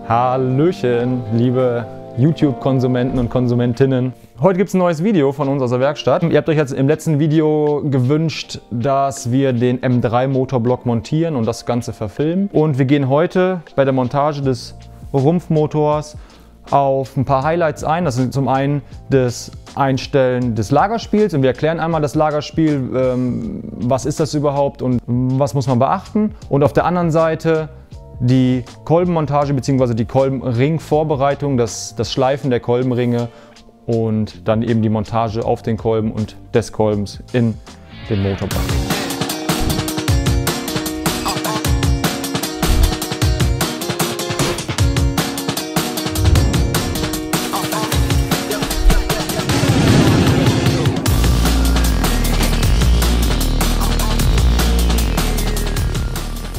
Hallöchen, liebe YouTube-Konsumenten und Konsumentinnen. Heute gibt es ein neues Video von uns aus der Werkstatt. Ihr habt euch jetzt im letzten Video gewünscht, dass wir den M3 Motorblock montieren und das Ganze verfilmen. Und wir gehen heute bei der Montage des Rumpfmotors auf ein paar Highlights ein. Das sind zum einen das Einstellen des Lagerspiels und wir erklären einmal das Lagerspiel, was ist das überhaupt und was muss man beachten. Und auf der anderen Seite die Kolbenmontage bzw. die Kolbenringvorbereitung, das Schleifen der Kolbenringe und dann eben die Montage auf den Kolben und des Kolbens in den Motorblock.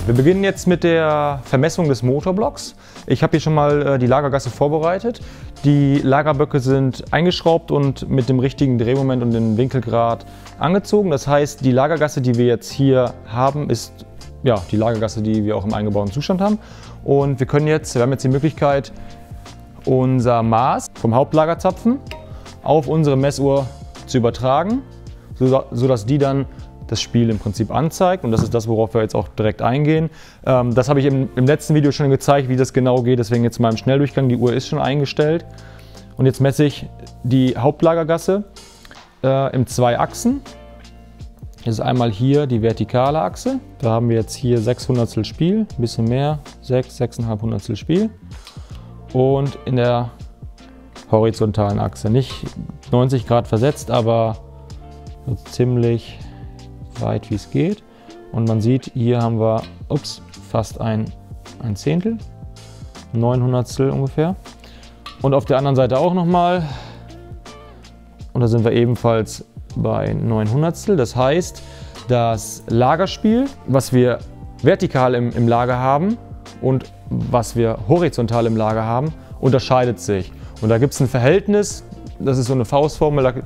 Wir beginnen jetzt mit der Vermessung des Motorblocks. Ich habe hier schon mal die Lagergasse vorbereitet. Die Lagerböcke sind eingeschraubt und mit dem richtigen Drehmoment und dem Winkelgrad angezogen. Das heißt, die Lagergasse, die wir jetzt hier haben, ist ja die Lagergasse, die wir auch im eingebauten Zustand haben. Und wir haben jetzt die Möglichkeit, unser Maß vom Hauptlagerzapfen auf unsere Messuhr zu übertragen, sodass die dann das Spiel im Prinzip anzeigt, und das ist das, worauf wir jetzt auch direkt eingehen. Das habe ich im letzten Video schon gezeigt, wie das genau geht, deswegen jetzt mal im Schnelldurchgang. Die Uhr ist schon eingestellt und jetzt messe ich die Hauptlagergasse in 2 Achsen. Das ist einmal hier die vertikale Achse, da haben wir jetzt hier 6 Hundertstel Spiel, ein bisschen mehr, 6,5 Hundertstel Spiel, und in der horizontalen Achse, nicht 90 Grad versetzt, aber so ziemlich weit wie es geht, und man sieht, hier haben wir fast ein Zehntel, 9 Hundertstel ungefähr, und auf der anderen Seite auch nochmal, und da sind wir ebenfalls bei 9 Hundertstel. Das heißt, das Lagerspiel, was wir vertikal im Lager haben und was wir horizontal im Lager haben, unterscheidet sich, und da gibt es ein Verhältnis, das ist so eine Faustformel,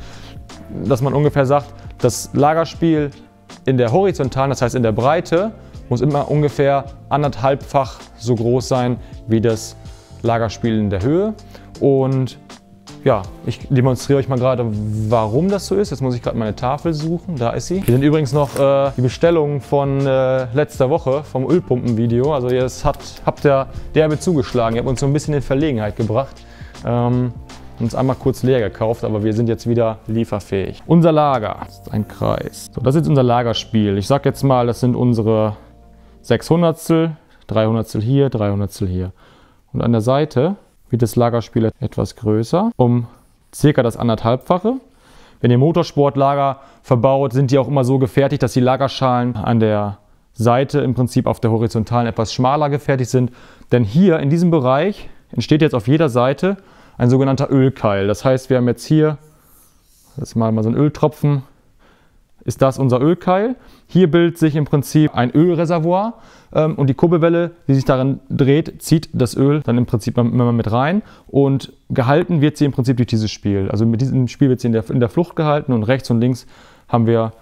dass man ungefähr sagt, das Lagerspiel in der horizontalen, das heißt in der Breite, muss immer ungefähr 1,5-fach so groß sein wie das Lagerspiel in der Höhe. Und ja, ich demonstriere euch mal gerade, warum das so ist. Jetzt muss ich gerade meine Tafel suchen, da ist sie. Hier sind übrigens noch die Bestellungen von letzter Woche vom Ölpumpenvideo. Also jetzt habt ihr derbe zugeschlagen, ihr habt uns so ein bisschen in Verlegenheit gebracht. Uns einmal kurz leer gekauft, aber wir sind jetzt wieder lieferfähig. Unser Lager ist ein Kreis. So, das ist unser Lagerspiel. Ich sage jetzt mal, das sind unsere 6 Hundertstel, 3 Hundertstel hier, 3 Hundertstel hier. Und an der Seite wird das Lagerspiel etwas größer, um circa das 1,5-fache. Wenn ihr Motorsportlager verbaut, sind die auch immer so gefertigt, dass die Lagerschalen an der Seite im Prinzip auf der horizontalen etwas schmaler gefertigt sind. Denn hier in diesem Bereich entsteht jetzt auf jeder Seite ein sogenannter Ölkeil. Das heißt, wir haben jetzt hier, das ist mal so ein Öltropfen, ist das unser Ölkeil. Hier bildet sich im Prinzip ein Ölreservoir und die Kurbelwelle, die sich darin dreht, zieht das Öl dann im Prinzip immer mit rein, und gehalten wird sie im Prinzip durch dieses Spiel. Also mit diesem Spiel wird sie in der Flucht gehalten, und rechts und links haben wir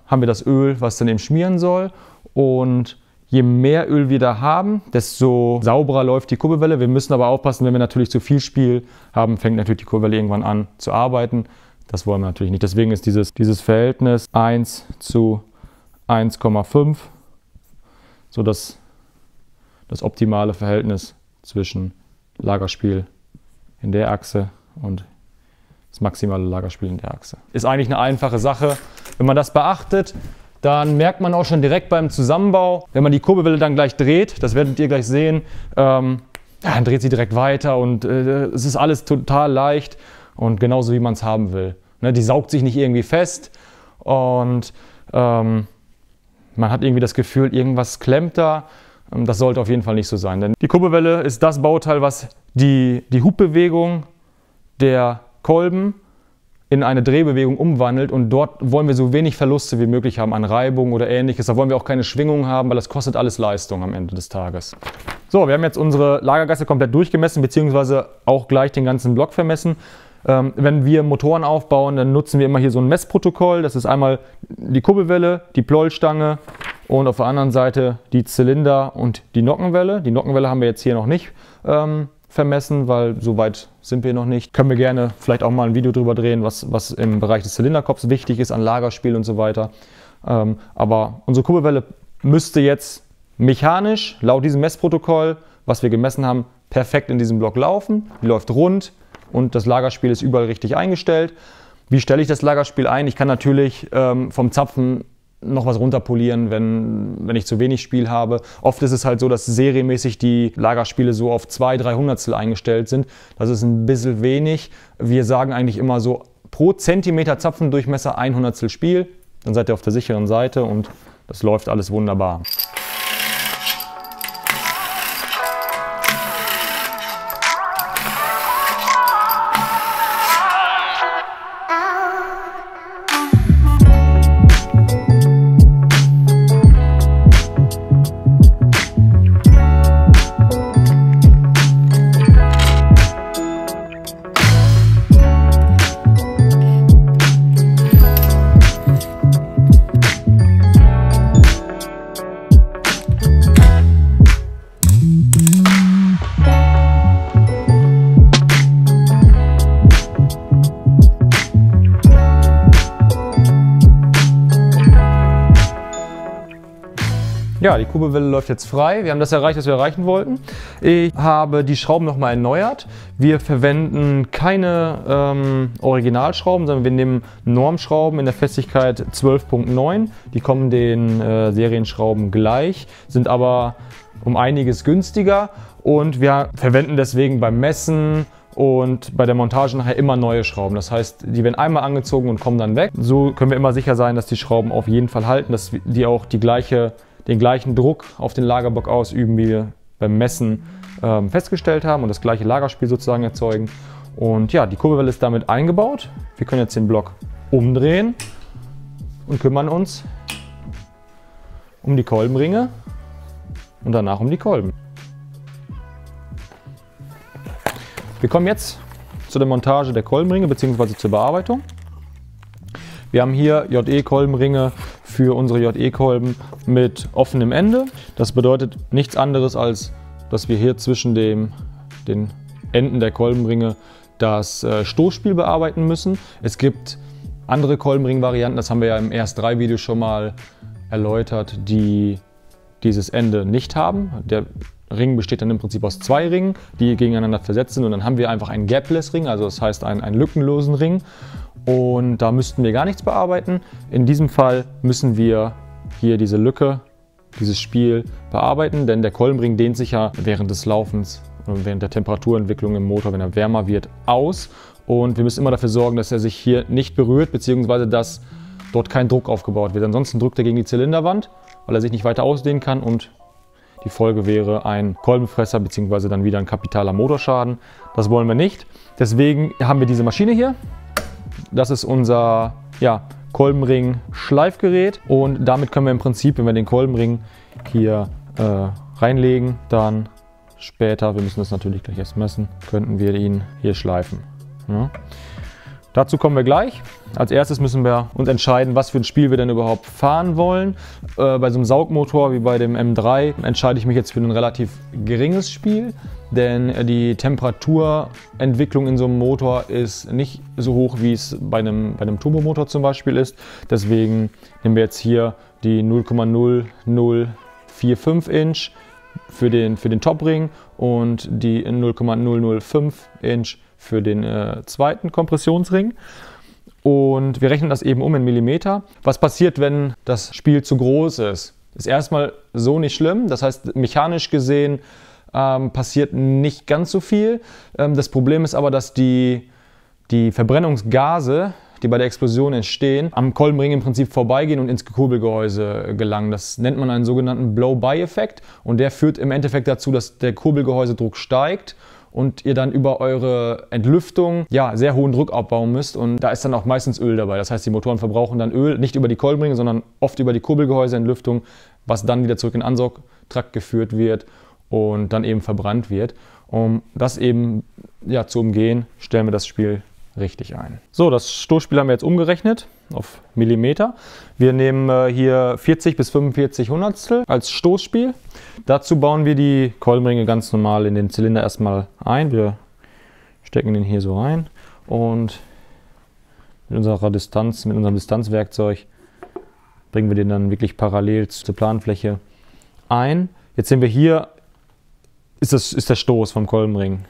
das Öl, was dann eben schmieren soll. Und je mehr Öl wir da haben, desto sauberer läuft die Kurbelwelle. Wir müssen aber aufpassen, wenn wir natürlich zu viel Spiel haben, fängt natürlich die Kurbelwelle irgendwann an zu arbeiten. Das wollen wir natürlich nicht. Deswegen ist dieses Verhältnis 1 zu 1,5 so das optimale Verhältnis zwischen Lagerspiel in der Achse und das maximale Lagerspiel in der Achse. Ist eigentlich eine einfache Sache. Wenn man das beachtet, dann merkt man auch schon direkt beim Zusammenbau, wenn man die Kurbelwelle dann gleich dreht, das werdet ihr gleich sehen, dann dreht sie direkt weiter, und es ist alles total leicht und genauso wie man es haben will. Ne, die saugt sich nicht irgendwie fest, und man hat irgendwie das Gefühl, irgendwas klemmt da. Das sollte auf jeden Fall nicht so sein, denn die Kurbelwelle ist das Bauteil, was die Hubbewegung der Kolben in eine Drehbewegung umwandelt, und dort wollen wir so wenig Verluste wie möglich haben an Reibung oder ähnliches. Da wollen wir auch keine Schwingungen haben, weil das kostet alles Leistung am Ende des Tages. So, wir haben jetzt unsere Lagergasse komplett durchgemessen, beziehungsweise auch gleich den ganzen Block vermessen. Wenn wir Motoren aufbauen, dann nutzen wir immer hier so ein Messprotokoll. Das ist einmal die Kurbelwelle, die Pleuelstange und auf der anderen Seite die Zylinder und die Nockenwelle. Die Nockenwelle haben wir jetzt hier noch nicht vermessen, weil so weit sind wir noch nicht. Können wir gerne vielleicht auch mal ein Video drüber drehen, was im Bereich des Zylinderkopfs wichtig ist an Lagerspiel und so weiter. Aber unsere Kurbelwelle müsste jetzt mechanisch laut diesem Messprotokoll, was wir gemessen haben, perfekt in diesem Block laufen. Die läuft rund und das Lagerspiel ist überall richtig eingestellt. Wie stelle ich das Lagerspiel ein? Ich kann natürlich vom Zapfen noch was runterpolieren, wenn ich zu wenig Spiel habe. Oft ist es halt so, dass serienmäßig die Lagerspiele so auf 2-3 Hundertstel eingestellt sind. Das ist ein bisschen wenig. Wir sagen eigentlich immer so pro Zentimeter Zapfendurchmesser 1 Hundertstel Spiel. Dann seid ihr auf der sicheren Seite und das läuft alles wunderbar. Ja, die Kurbelwelle läuft jetzt frei. Wir haben das erreicht, was wir erreichen wollten. Ich habe die Schrauben nochmal erneuert. Wir verwenden keine Originalschrauben, sondern wir nehmen Normschrauben in der Festigkeit 12,9. Die kommen den Serienschrauben gleich, sind aber um einiges günstiger. Und wir verwenden deswegen beim Messen und bei der Montage nachher immer neue Schrauben. Das heißt, die werden einmal angezogen und kommen dann weg. So können wir immer sicher sein, dass die Schrauben auf jeden Fall halten, dass die auch den gleichen Druck auf den Lagerblock ausüben, wie wir beim Messen festgestellt haben und das gleiche Lagerspiel sozusagen erzeugen. Und ja, die Kurbelwelle ist damit eingebaut. Wir können jetzt den Block umdrehen und kümmern uns um die Kolbenringe und danach um die Kolben. Wir kommen jetzt zu der Montage der Kolbenringe bzw. zur Bearbeitung. Wir haben hier JE-Kolbenringe für unsere JE-Kolben mit offenem Ende. Das bedeutet nichts anderes, als dass wir hier zwischen den Enden der Kolbenringe das Stoßspiel bearbeiten müssen. Es gibt andere Kolbenring-Varianten, das haben wir ja im RS3-Video schon mal erläutert, die dieses Ende nicht haben. Der Ring besteht dann im Prinzip aus 2 Ringen, die gegeneinander versetzt sind, und dann haben wir einfach einen Gapless-Ring, also das heißt einen lückenlosen Ring. Und da müssten wir gar nichts bearbeiten. In diesem Fall müssen wir hier diese Lücke, dieses Spiel bearbeiten, denn der Kolbenring dehnt sich ja während des Laufens und während der Temperaturentwicklung im Motor, wenn er wärmer wird, aus. Und wir müssen immer dafür sorgen, dass er sich hier nicht berührt, beziehungsweise dass dort kein Druck aufgebaut wird. Ansonsten drückt er gegen die Zylinderwand, weil er sich nicht weiter ausdehnen kann, und die Folge wäre ein Kolbenfresser beziehungsweise dann wieder ein kapitaler Motorschaden. Das wollen wir nicht. Deswegen haben wir diese Maschine hier. Das ist unser Kolbenring-Schleifgerät, und damit können wir im Prinzip, wenn wir den Kolbenring hier reinlegen, dann später, wir müssen das natürlich gleich erst messen, könnten wir ihn hier schleifen. Ja. Dazu kommen wir gleich. Als erstes müssen wir uns entscheiden, was für ein Spiel wir denn überhaupt fahren wollen. Bei so einem Saugmotor wie bei dem M3 entscheide ich mich jetzt für ein relativ geringes Spiel, denn die Temperaturentwicklung in so einem Motor ist nicht so hoch, wie es bei einem Turbomotor zum Beispiel ist. Deswegen nehmen wir jetzt hier die 0,0045 Inch für den Topring und die 0,005 Inch für den zweiten Kompressionsring. Und wir rechnen das eben um in Millimeter. Was passiert, wenn das Spiel zu groß ist? Ist erstmal so nicht schlimm. Das heißt, mechanisch gesehen passiert nicht ganz so viel. Das Problem ist aber, dass die Verbrennungsgase, die bei der Explosion entstehen, am Kolbenring im Prinzip vorbeigehen und ins Kurbelgehäuse gelangen. Das nennt man einen sogenannten Blow-by-Effekt, und der führt im Endeffekt dazu, dass der Kurbelgehäusedruck steigt und ihr dann über eure Entlüftung sehr hohen Druck aufbauen müsst, und da ist dann auch meistens Öl dabei. Das heißt, die Motoren verbrauchen dann Öl, nicht über die Kolbenringe, sondern oft über die Kurbelgehäuseentlüftung, was dann wieder zurück in den Ansaugtrakt geführt wird und dann eben verbrannt wird. Um das eben zu umgehen, stellen wir das Spiel richtig ein. So, das Stoßspiel haben wir jetzt umgerechnet auf Millimeter. Wir nehmen hier 40 bis 45 Hundertstel als Stoßspiel. Dazu bauen wir die Kolbenringe ganz normal in den Zylinder erstmal ein. Wir stecken den hier so rein und mit unserer Distanz, mit unserem Distanzwerkzeug bringen wir den dann wirklich parallel zur Planfläche ein. Jetzt sehen wir hier, ist der Stoß vom Kolbenring.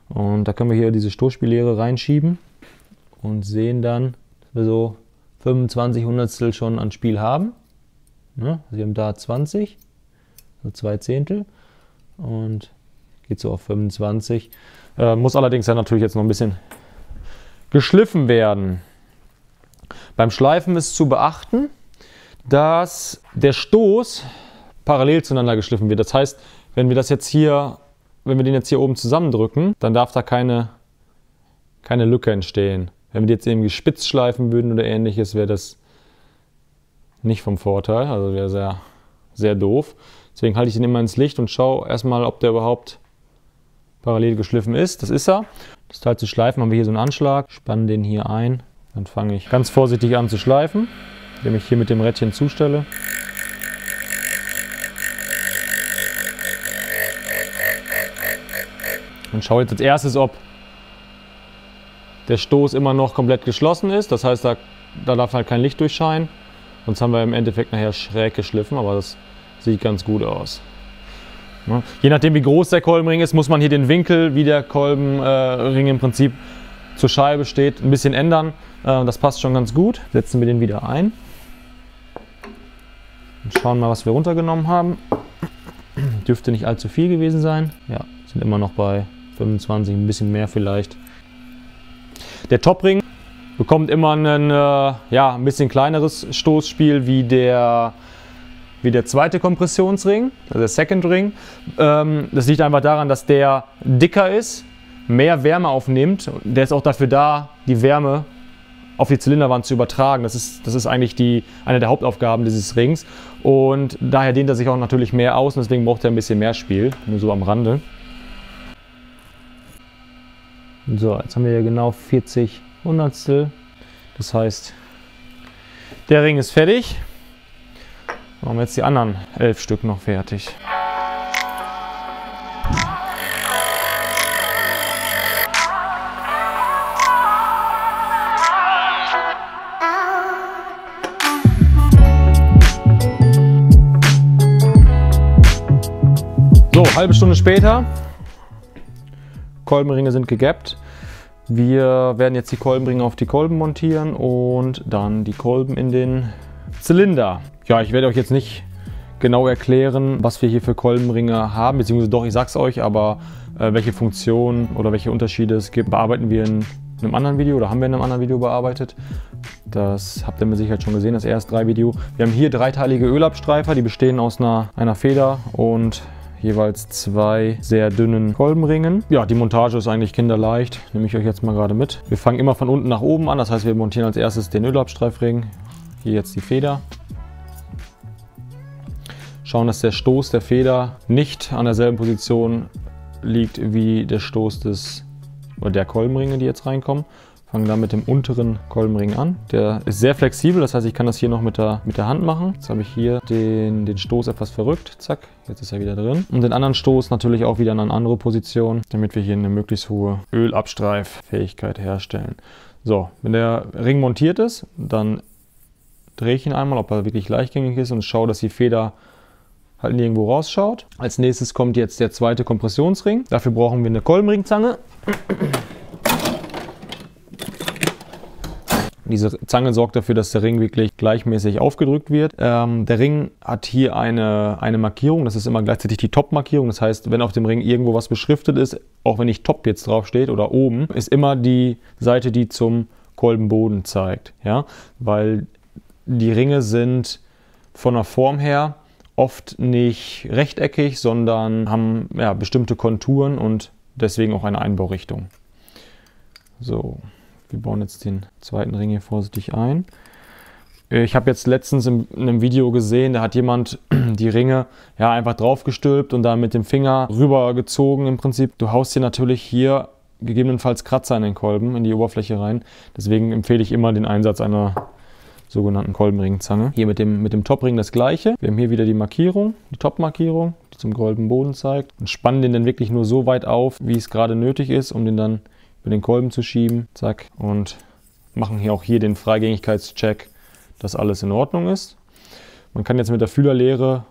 Und da können wir hier diese Stoßspiellehre reinschieben und sehen dann, dass wir so 25 Hundertstel schon an Spiel haben. Ja, wir haben da 20, so 2 Zehntel und geht so auf 25. Muss allerdings dann natürlich jetzt noch ein bisschen geschliffen werden. Beim Schleifen ist zu beachten, dass der Stoß parallel zueinander geschliffen wird. Das heißt, wenn wir den jetzt hier oben zusammendrücken, dann darf da keine Lücke entstehen. Wenn wir die jetzt irgendwie spitz schleifen würden oder ähnliches, wäre das nicht vom Vorteil. Also wäre sehr, sehr doof. Deswegen halte ich den immer ins Licht und schaue erstmal, ob der überhaupt parallel geschliffen ist. Das ist er. Das Teil zu schleifen haben wir hier so einen Anschlag. Spannen den hier ein. Dann fange ich ganz vorsichtig an zu schleifen, indem ich hier mit dem Rädchen zustelle. Und schaue jetzt als erstes, ob der Stoß immer noch komplett geschlossen ist. Das heißt, da darf halt kein Licht durchscheinen. Sonst haben wir im Endeffekt nachher schräg geschliffen, aber das sieht ganz gut aus. Ja. Je nachdem, wie groß der Kolbenring ist, muss man hier den Winkel, wie der Kolbenring im Prinzip zur Scheibe steht, ein bisschen ändern. Das passt schon ganz gut. Setzen wir den wieder ein. Und schauen mal, was wir runtergenommen haben. Dürfte nicht allzu viel gewesen sein. Ja, sind immer noch bei 25, ein bisschen mehr vielleicht. Der Topring bekommt immer ein bisschen kleineres Stoßspiel wie der zweite Kompressionsring, also der Second Ring. Das liegt einfach daran, dass der dicker ist, mehr Wärme aufnimmt. Der ist auch dafür da, die Wärme auf die Zylinderwand zu übertragen. Das ist eigentlich eine der Hauptaufgaben dieses Rings. Und daher dehnt er sich auch natürlich mehr aus und deswegen braucht er ein bisschen mehr Spiel, nur so am Rande. So, jetzt haben wir hier genau 40 Hundertstel. Das heißt, der Ring ist fertig. Machen wir jetzt die anderen 11 Stück noch fertig. So, halbe Stunde später. Kolbenringe sind gegappt. Wir werden jetzt die Kolbenringe auf die Kolben montieren und dann die Kolben in den Zylinder. Ja, ich werde euch jetzt nicht genau erklären, was wir hier für Kolbenringe haben, beziehungsweise doch, ich sag's euch, aber welche Funktionen oder welche Unterschiede es gibt, bearbeiten wir in einem anderen Video oder haben wir in einem anderen Video bearbeitet. Das habt ihr mit Sicherheit schon gesehen, das RS3-Video. Wir haben hier dreiteilige Ölabstreifer, die bestehen aus einer Feder und jeweils 2 sehr dünnen Kolbenringen. Ja, die Montage ist eigentlich kinderleicht, nehme ich euch jetzt mal gerade mit. Wir fangen immer von unten nach oben an, das heißt, wir montieren als erstes den Ölabstreifring. Hier jetzt die Feder. Schauen, dass der Stoß der Feder nicht an derselben Position liegt wie der Stoß der Kolbenringe, die jetzt reinkommen. Fangen dann mit dem unteren Kolbenring an. Der ist sehr flexibel, das heißt, ich kann das hier noch mit der Hand machen. Jetzt habe ich hier den Stoß etwas verrückt. Zack, jetzt ist er wieder drin. Und den anderen Stoß natürlich auch wieder in eine andere Position, damit wir hier eine möglichst hohe Ölabstreiffähigkeit herstellen. So, wenn der Ring montiert ist, dann drehe ich ihn einmal, ob er wirklich gleichgängig ist und schaue, dass die Feder halt nirgendwo rausschaut. Als nächstes kommt jetzt der zweite Kompressionsring. Dafür brauchen wir eine Kolbenringzange. Diese Zange sorgt dafür, dass der Ring wirklich gleichmäßig aufgedrückt wird. Der Ring hat hier eine Markierung, das ist immer gleichzeitig die Top-Markierung. Das heißt, wenn auf dem Ring irgendwo was beschriftet ist, auch wenn nicht Top jetzt drauf steht oder oben, ist immer die Seite, die zum Kolbenboden zeigt. Ja? Weil die Ringe sind von der Form her oft nicht rechteckig, sondern haben bestimmte Konturen und deswegen auch eine Einbaurichtung. So. Wir bauen jetzt den zweiten Ring hier vorsichtig ein. Ich habe jetzt letztens in einem Video gesehen, da hat jemand die Ringe einfach drauf gestülpt und dann mit dem Finger rübergezogen im Prinzip. Du haust hier natürlich hier gegebenenfalls Kratzer in den Kolben, in die Oberfläche rein. Deswegen empfehle ich immer den Einsatz einer sogenannten Kolbenringzange. Hier mit dem Topring das gleiche. Wir haben hier wieder die Markierung, die Top-Markierung, die zum goldenen Boden zeigt. Und spannen den dann wirklich nur so weit auf, wie es gerade nötig ist, um den dann über den Kolben zu schieben. Zack. Und machen hier auch hier den Freigängigkeitscheck, dass alles in Ordnung ist. Man kann jetzt mit der Fühlerlehre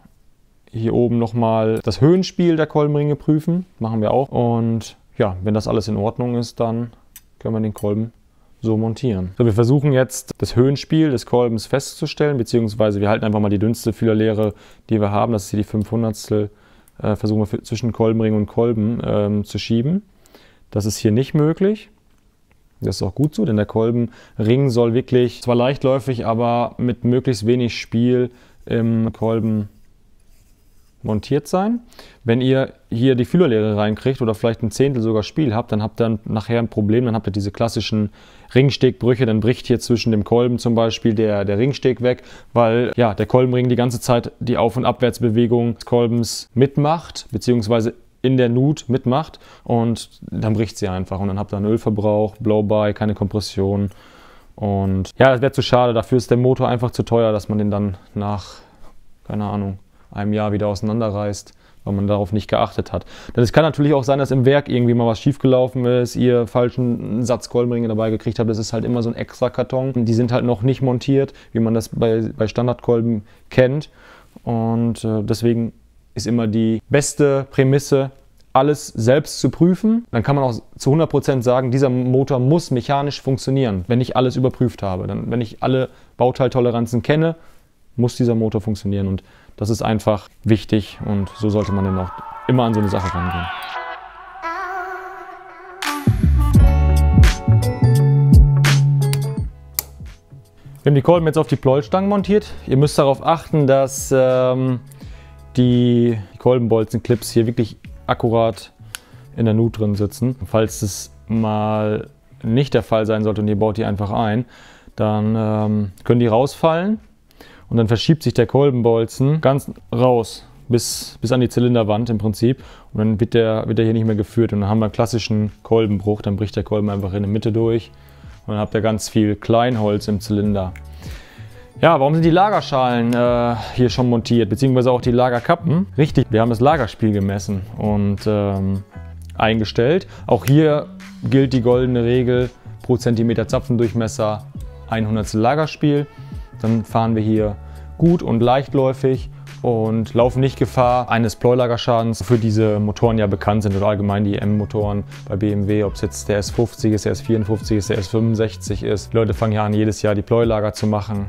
hier oben nochmal das Höhenspiel der Kolbenringe prüfen. Machen wir auch. Und ja, wenn das alles in Ordnung ist, dann können wir den Kolben so montieren. So, wir versuchen jetzt das Höhenspiel des Kolbens festzustellen, beziehungsweise wir halten einfach mal die dünnste Fühlerlehre, die wir haben. Das ist hier die 500stel. Versuchen wir zwischen Kolbenring und Kolben zu schieben. Das ist hier nicht möglich. Das ist auch gut so, denn der Kolbenring soll wirklich zwar leichtläufig, aber mit möglichst wenig Spiel im Kolben montiert sein. Wenn ihr hier die Fühlerlehre reinkriegt oder vielleicht ein Zehntel sogar Spiel habt, dann habt ihr nachher ein Problem, dann habt ihr diese klassischen Ringstegbrüche, dann bricht hier zwischen dem Kolben zum Beispiel der Ringsteg weg, weil ja, der Kolbenring die ganze Zeit die Auf- und Abwärtsbewegung des Kolbens mitmacht, beziehungsweise in der Nut mitmacht und dann bricht sie einfach und dann habt ihr einen Ölverbrauch, Blow-by, keine Kompression und ja, das wäre zu schade, dafür ist der Motor einfach zu teuer, dass man den dann nach, keine Ahnung, einem Jahr wieder auseinanderreißt, weil man darauf nicht geachtet hat. Denn es kann natürlich auch sein, dass im Werk irgendwie mal was schiefgelaufen ist, ihr falschen Satz Kolbenringe dabei gekriegt habt. Das ist halt immer so ein extra Karton. Die sind halt noch nicht montiert, wie man das bei Standardkolben kennt. Und deswegen ist immer die beste Prämisse, alles selbst zu prüfen. Dann kann man auch zu 100% sagen, dieser Motor muss mechanisch funktionieren, wenn ich alles überprüft habe. Dann, wenn ich alle Bauteiltoleranzen kenne, muss dieser Motor funktionieren. Und das ist einfach wichtig und so sollte man dann auch immer an so eine Sache rangehen. Wir haben die Kolben jetzt auf die Pleuelstangen montiert. Ihr müsst darauf achten, dass die Kolbenbolzenclips hier wirklich akkurat in der Nut drin sitzen. Falls das mal nicht der Fall sein sollte und ihr baut die einfach ein, dann können die rausfallen. Und dann verschiebt sich der Kolbenbolzen ganz raus, bis an die Zylinderwand im Prinzip. Und dann wird der hier nicht mehr geführt. Und dann haben wir einen klassischen Kolbenbruch. Dann bricht der Kolben einfach in der Mitte durch. Und dann habt ihr ganz viel Kleinholz im Zylinder. Ja, warum sind die Lagerschalen hier schon montiert? Beziehungsweise auch die Lagerkappen? Richtig, wir haben das Lagerspiel gemessen und eingestellt. Auch hier gilt die goldene Regel, pro Zentimeter Zapfendurchmesser 100stel Lagerspiel. Dann fahren wir hier gut und leichtläufig und laufen nicht Gefahr eines Pleuelagerschadens, für diese Motoren ja bekannt sind oder allgemein die M-Motoren bei BMW, ob es jetzt der S50 ist, der S54 ist, der S65 ist. Die Leute fangen ja an, jedes Jahr die Pleuelager zu machen.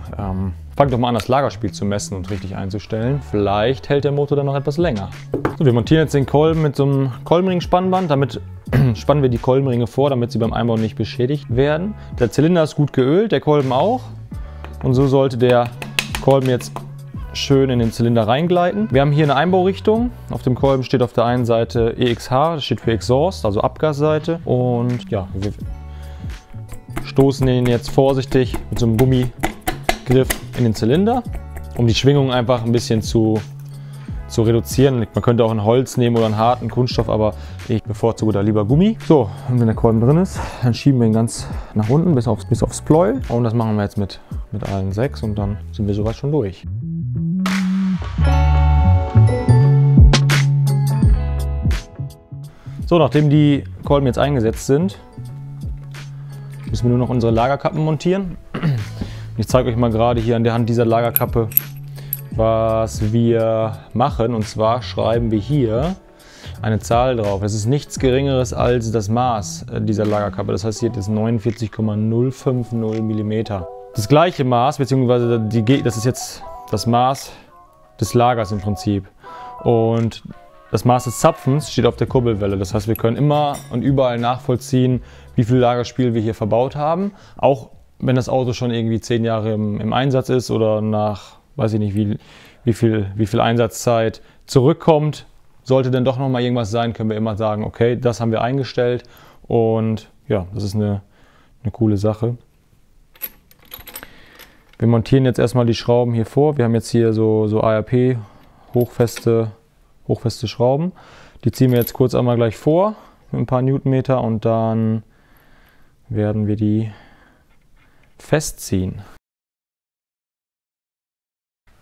Fangt doch mal an, das Lagerspiel zu messen und richtig einzustellen. Vielleicht hält der Motor dann noch etwas länger. So, wir montieren jetzt den Kolben mit so einem Kolbenring-Spannband. Damit spannen wir die Kolbenringe vor, damit sie beim Einbau nicht beschädigt werden. Der Zylinder ist gut geölt, der Kolben auch. Und so sollte der Kolben jetzt schön in den Zylinder reingleiten. Wir haben hier eine Einbaurichtung. Auf dem Kolben steht auf der einen Seite EXH, das steht für Exhaust, also Abgasseite. Und ja, wir stoßen den jetzt vorsichtig mit so einem Gummigriff in den Zylinder, um die Schwingung einfach ein bisschen zu reduzieren. Man könnte auch ein Holz nehmen oder einen harten Kunststoff, aber ich bevorzuge da lieber Gummi. So, und wenn der Kolben drin ist, dann schieben wir ihn ganz nach unten bis aufs Pleuel. Und das machen wir jetzt mit allen 6 und dann sind wir soweit schon durch. So, nachdem die Kolben jetzt eingesetzt sind, müssen wir nur noch unsere Lagerkappen montieren. Ich zeige euch mal gerade hier an der Hand dieser Lagerkappe, was wir machen. Und zwar schreiben wir hier eine Zahl drauf. Es ist nichts Geringeres als das Maß dieser Lagerkappe. Das heißt, hier ist 49,050 mm. Das gleiche Maß, beziehungsweise das ist jetzt das Maß des Lagers im Prinzip. Und das Maß des Zapfens steht auf der Kurbelwelle. Das heißt, wir können immer und überall nachvollziehen, wie viel Lagerspiel wir hier verbaut haben. Auch wenn das Auto schon irgendwie 10 Jahre im Einsatz ist oder nach, weiß ich nicht, wie viel Einsatzzeit zurückkommt. Sollte denn doch noch mal irgendwas sein, können wir immer sagen, okay, das haben wir eingestellt. Und ja, das ist eine coole Sache. Wir montieren jetzt erstmal die Schrauben hier vor. Wir haben jetzt hier so ARP, hochfeste Schrauben. Die ziehen wir jetzt kurz einmal gleich vor mit ein paar Newtonmeter und dann werden wir die festziehen.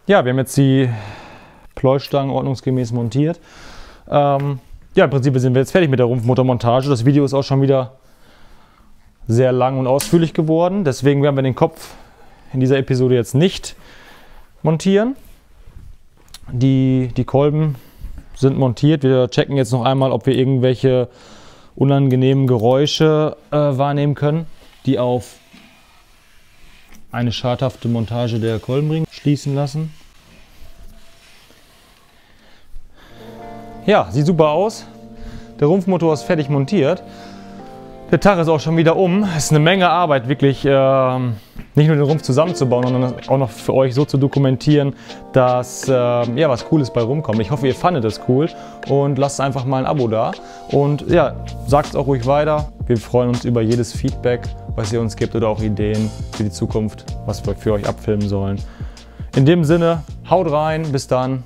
Ja, wir haben jetzt die Pleuelstangen ordnungsgemäß montiert. Ja, im Prinzip sind wir jetzt fertig mit der Rumpfmotormontage. Das Video ist auch schon wieder sehr lang und ausführlich geworden. Deswegen werden wir den Kopf in dieser Episode jetzt nicht montieren. Die Kolben sind montiert. Wir checken jetzt noch einmal, ob wir irgendwelche unangenehmen Geräusche wahrnehmen können, die auf eine schadhafte Montage der Kolbenringe schließen lassen. Ja, sieht super aus. Der Rumpfmotor ist fertig montiert. Der Tag ist auch schon wieder um. Es ist eine Menge Arbeit, wirklich nicht nur den Rumpf zusammenzubauen, sondern auch noch für euch so zu dokumentieren, dass ja, was Cooles bei rumkommt. Ich hoffe, ihr fandet es cool und lasst einfach mal ein Abo da. Und ja, sagt es auch ruhig weiter. Wir freuen uns über jedes Feedback, was ihr uns gebt oder auch Ideen für die Zukunft, was wir für euch abfilmen sollen. In dem Sinne, haut rein, bis dann.